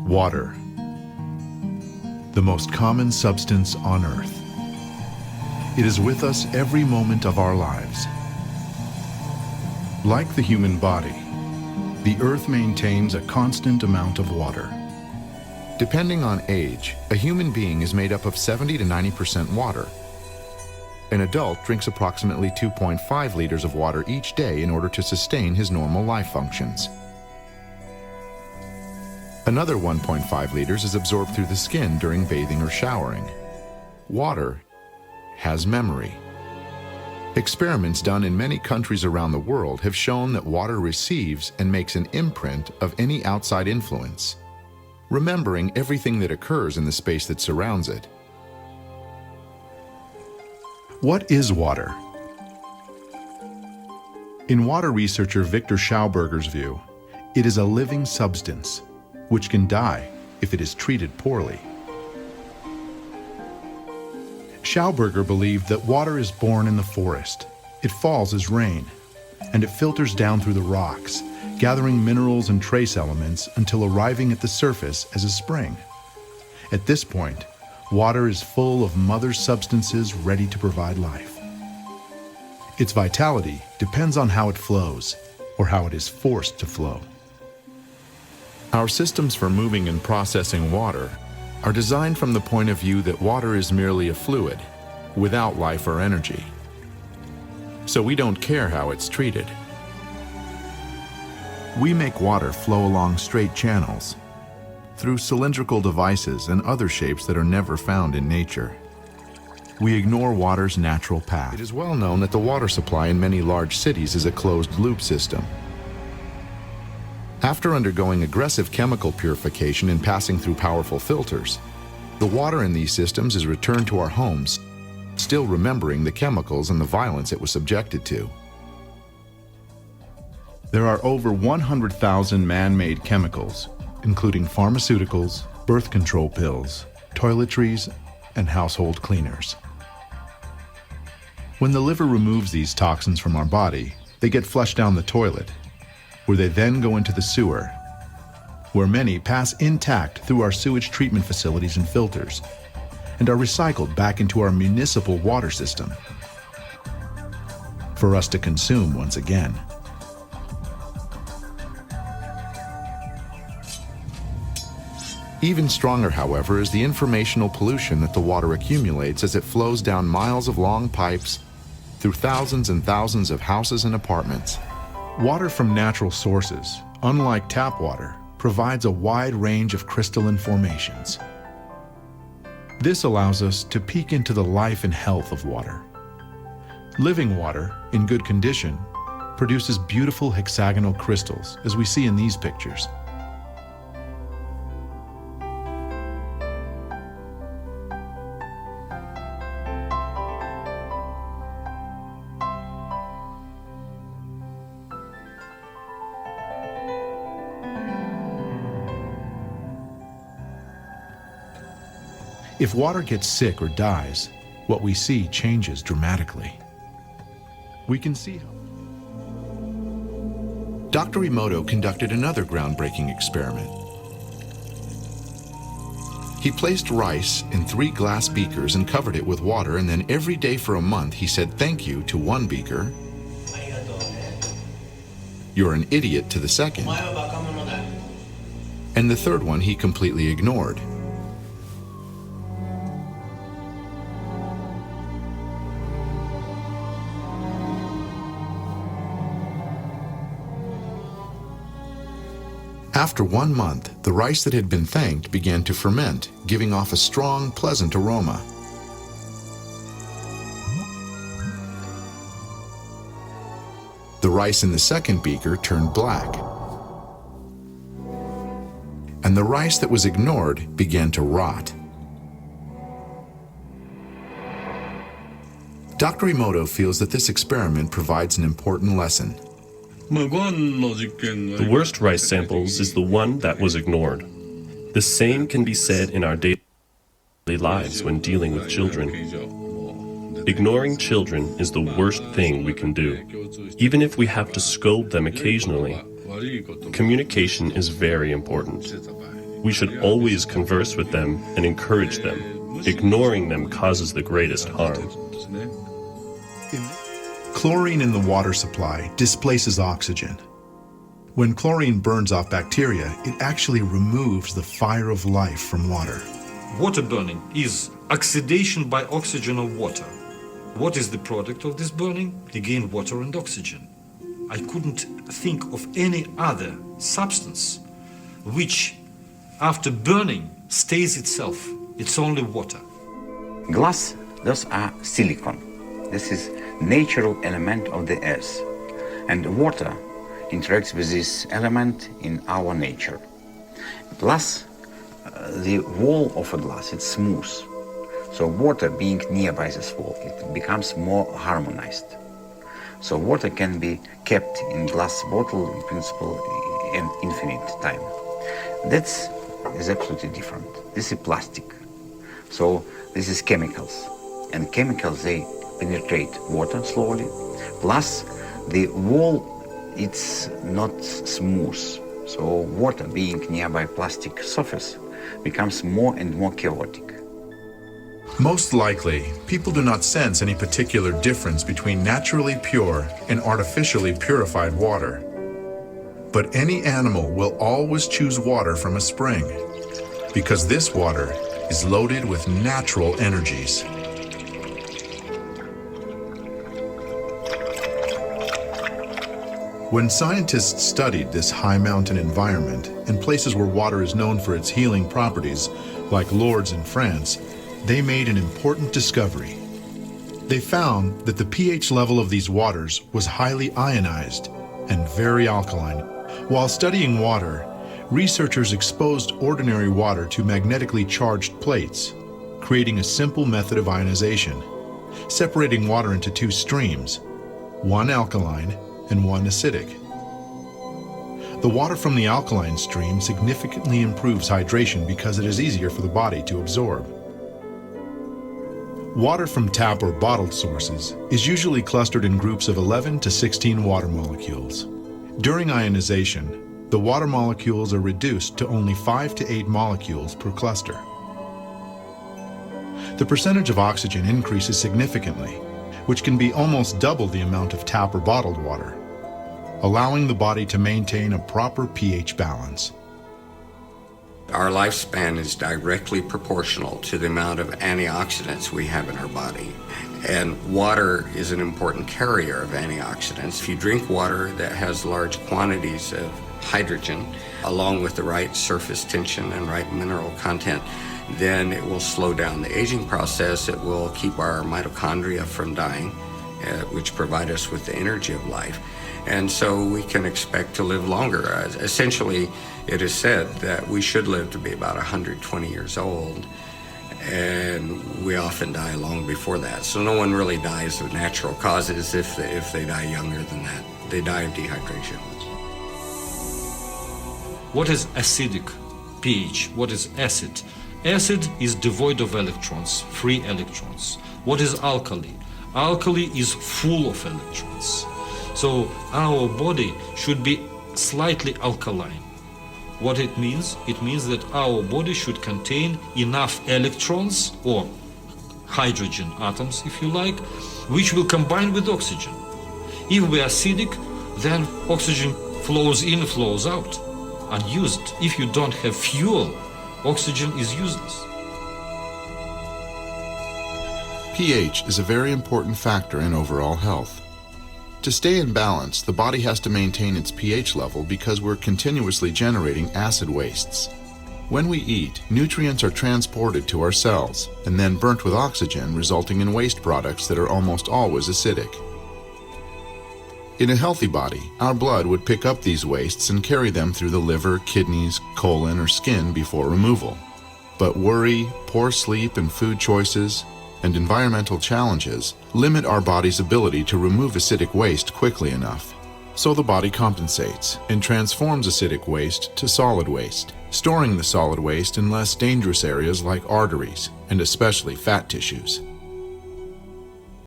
Water, the most common substance on Earth. It is with us every moment of our lives. Like the human body, the Earth maintains a constant amount of water. Depending on age, a human being is made up of 70 to 90% water. An adult drinks approximately 2.5 liters of water each day in order to sustain his normal life functions. Another 1.5 liters is absorbed through the skin during bathing or showering. Water has memory. Experiments done in many countries around the world have shown that water receives and makes an imprint of any outside influence, remembering everything that occurs in the space that surrounds it. What is water? In water researcher Victor Schauberger's view, it is a living substance which can die if it is treated poorly. Schauberger believed that water is born in the forest. It falls as rain, and it filters down through the rocks, gathering minerals and trace elements until arriving at the surface as a spring. At this point, water is full of mother substances ready to provide life. Its vitality depends on how it flows, or how it is forced to flow. Our systems for moving and processing water are designed from the point of view that water is merely a fluid, without life or energy. So we don't care how it's treated. We make water flow along straight channels, through cylindrical devices and other shapes that are never found in nature. We ignore water's natural path. It is well known that the water supply in many large cities is a closed-loop system. After undergoing aggressive chemical purification and passing through powerful filters, the water in these systems is returned to our homes, still remembering the chemicals and the violence it was subjected to. There are over 100,000 man-made chemicals, including pharmaceuticals, birth control pills, toiletries, and household cleaners. When the liver removes these toxins from our body, they get flushed down the toilet, where they then go into the sewer, where many pass intact through our sewage treatment facilities and filters, and are recycled back into our municipal water system, for us to consume once again. Even stronger, however, is the informational pollution that the water accumulates as it flows down miles of long pipes through thousands and thousands of houses and apartments. Water from natural sources, unlike tap water, provides a wide range of crystalline formations. This allows us to peek into the life and health of water. Living water, in good condition, produces beautiful hexagonal crystals, as we see in these pictures. If water gets sick or dies, what we see changes dramatically. We can see how Dr. Emoto conducted another groundbreaking experiment. He placed rice in 3 glass beakers and covered it with water, and then every day for a month he said thank you to one beaker, "You're an idiot" to the second, and the third one he completely ignored. After 1 month, the rice that had been thanked began to ferment, giving off a strong, pleasant aroma. The rice in the second beaker turned black, and the rice that was ignored began to rot. Dr. Emoto feels that this experiment provides an important lesson. The worst rice samples is the one that was ignored. The same can be said in our daily lives when dealing with children. Ignoring children is the worst thing we can do. Even if we have to scold them occasionally, communication is very important. We should always converse with them and encourage them. Ignoring them causes the greatest harm. Chlorine in the water supply displaces oxygen. When chlorine burns off bacteria, it actually removes the fire of life from water. Water burning is oxidation by oxygen of water. What is the product of this burning? Again, water and oxygen. I couldn't think of any other substance which, after burning, stays itself. It's only water. Glass, those are silicon. This is natural element of the earth. And water interacts with this element in our nature. Plus, the wall of a glass, it's smooth. So water being nearby this wall, it becomes more harmonized. So water can be kept in glass bottle, in principle, in infinite time. That is absolutely different. This is plastic. So this is chemicals. And chemicals, they penetrate water slowly. Plus, the wall, it's not smooth. So water being nearby plastic surface becomes more and more chaotic. Most likely, people do not sense any particular difference between naturally pure and artificially purified water. But any animal will always choose water from a spring, because this water is loaded with natural energies. When scientists studied this high mountain environment and places where water is known for its healing properties, like Lourdes in France, they made an important discovery. They found that the pH level of these waters was highly ionized and very alkaline. While studying water, researchers exposed ordinary water to magnetically charged plates, creating a simple method of ionization, separating water into two streams, one alkaline and one acidic. The water from the alkaline stream significantly improves hydration because it is easier for the body to absorb. Water from tap or bottled sources is usually clustered in groups of 11 to 16 water molecules. During ionization, the water molecules are reduced to only 5 to 8 molecules per cluster. The percentage of oxygen increases significantly, which can be almost double the amount of tap or bottled water, allowing the body to maintain a proper pH balance. Our lifespan is directly proportional to the amount of antioxidants we have in our body. And water is an important carrier of antioxidants. If you drink water that has large quantities of hydrogen, along with the right surface tension and right mineral content, then it will slow down the aging process. It will keep our mitochondria from dying, which provide us with the energy of life. And so we can expect to live longer. Essentially, it is said that we should live to be about 120 years old, and we often die long before that. So no one really dies of natural causes if they die younger than that. They die of dehydration. What is acidic pH? What is acid? Acid is devoid of electrons, free electrons. What is alkali? Alkali is full of electrons. So our body should be slightly alkaline. What it means? It means that our body should contain enough electrons, or hydrogen atoms if you like, which will combine with oxygen. If we are acidic, then oxygen flows in, flows out, unused. If you don't have fuel, oxygen is useless. pH is a very important factor in overall health. To stay in balance, the body has to maintain its pH level because we're continuously generating acid wastes. When we eat, nutrients are transported to our cells and then burnt with oxygen, resulting in waste products that are almost always acidic. In a healthy body, our blood would pick up these wastes and carry them through the liver, kidneys, colon, or skin before removal. But worry, poor sleep and food choices, and environmental challenges limit our body's ability to remove acidic waste quickly enough. So the body compensates and transforms acidic waste to solid waste, storing the solid waste in less dangerous areas like arteries and especially fat tissues.